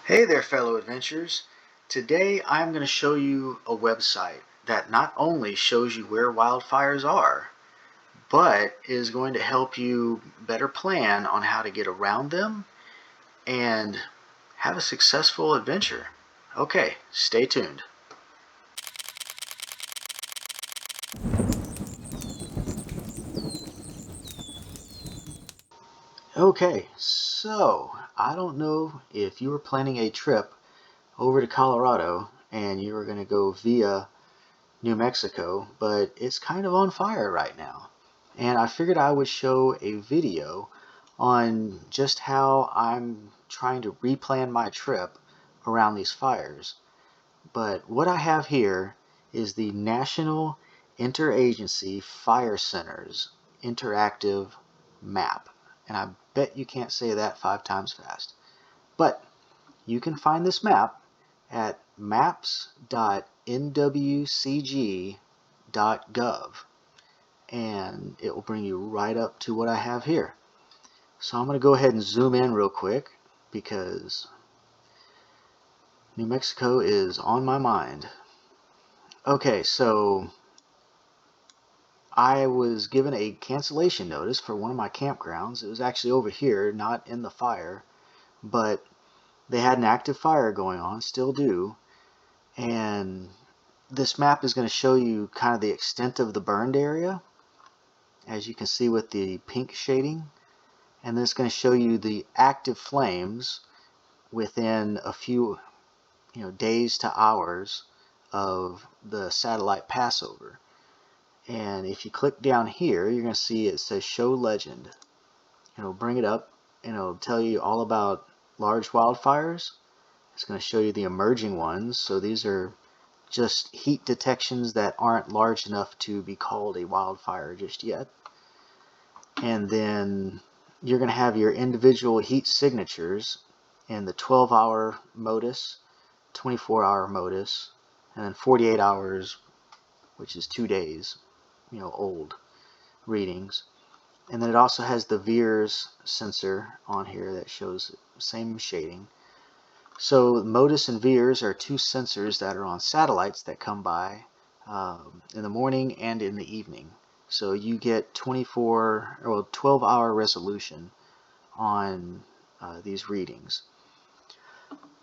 Hey there, fellow adventurers. Today I'm going to show you a website that not only shows you where wildfires are, but is going to help you better plan on how to get around them and have a successful adventure. Okay, stay tuned. Okay, so I don't know if you were planning a trip over to Colorado and you were going to go via New Mexico, but it's kind of on fire right now. And I figured I would show a video on just how I'm trying to replan my trip around these fires. But what I have here is the National Interagency Fire Center's interactive map. And I bet you can't say that 5 times fast. But you can find this map at maps.nwcg.gov, and it will bring you right up to what I have here. So I'm going to go ahead and zoom in real quick because New Mexico is on my mind. Okay, so I was given a cancellation notice for one of my campgrounds. It was actually over here, not in the fire, but they had an active fire going on, still do, and this map is going to show you kind of the extent of the burned area, as you can see with the pink shading, and then it's going to show you the active flames within a few days to hours of the satellite passover. And if you click down here, you're going to see it says show legend. It'll bring it up and it'll tell you all about large wildfires. It's going to show you the emerging ones. So these are just heat detections that aren't large enough to be called a wildfire just yet. And then you're going to have your individual heat signatures in the 12-hour modus, 24-hour modus, and then 48 hours, which is 2 days, old readings. And then it also has the VIIRS sensor on here that shows the same shading. So MODIS and VIIRS are two sensors that are on satellites that come by in the morning and in the evening. So you get 12-hour resolution on these readings.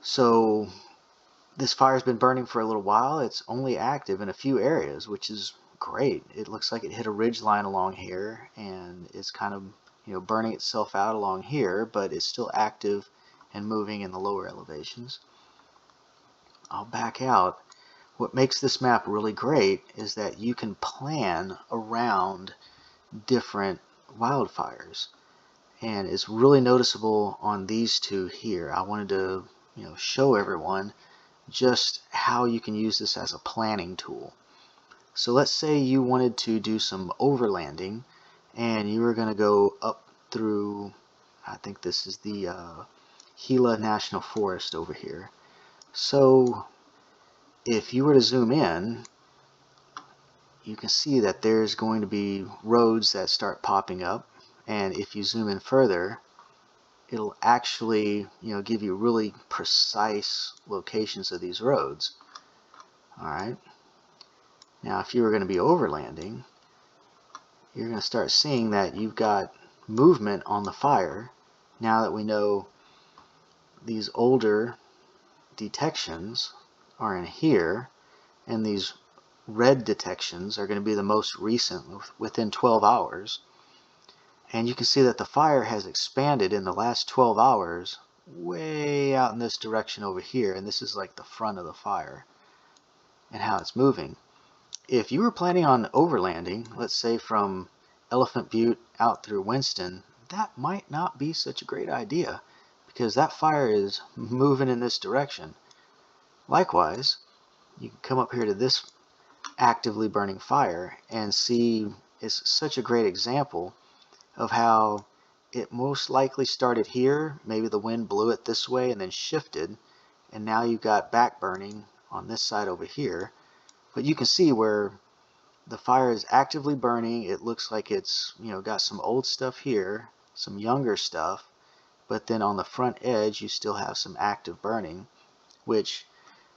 So this fire's been burning for a little while. It's only active in a few areas, which is great. It looks like it hit a ridge line along here, and it's kind of burning itself out along here, but it's still active and moving in the lower elevations. I'll back out. What makes this map really great is that you can plan around different wildfires, and it's really noticeable on these two here. I wanted to show everyone just how you can use this as a planning tool. So let's say you wanted to do some overlanding and you were going to go up through, I think this is the Gila National Forest over here. So if you were to zoom in, you can see that there's going to be roads that start popping up, and if you zoom in further, it'll actually give you really precise locations of these roads. Alright, now if you were going to be overlanding, you're going to start seeing that you've got movement on the fire now that we know these older detections are in here, and these red detections are going to be the most recent within 12 hours. And you can see that the fire has expanded in the last 12 hours way out in this direction over here, and this is like the front of the fire and how it's moving. If you were planning on overlanding, let's say from Elephant Butte out through Winston, that might not be such a great idea because that fire is moving in this direction. Likewise, you can come up here to this actively burning fire and see it's such a great example of how it most likely started here. Maybe the wind blew it this way and then shifted, and now you've got back burning on this side over here. But you can see where the fire is actively burning. It looks like it's got some old stuff here, some younger stuff, but then on the front edge you still have some active burning, which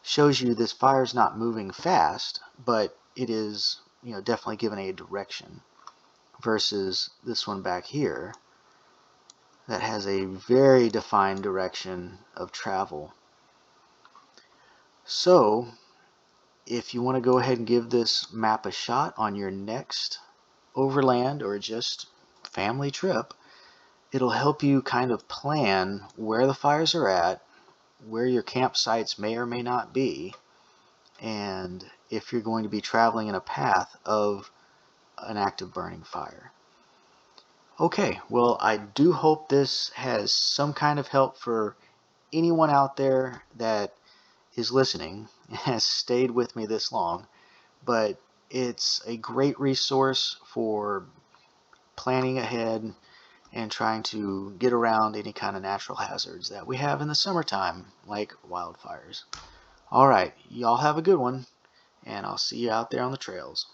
shows you this fire's not moving fast, but it is, definitely given a direction, versus this one back here that has a very defined direction of travel. So if you want to go ahead and give this map a shot on your next overland or just family trip, it'll help you kind of plan where the fires are at, where your campsites may or may not be, and if you're going to be traveling in a path of an active burning fire. Okay, well, I do hope this has some kind of help for anyone out there that is listening and has stayed with me this long, but it's a great resource for planning ahead and trying to get around any kind of natural hazards that we have in the summertime, like wildfires. All right, y'all have a good one, and I'll see you out there on the trails.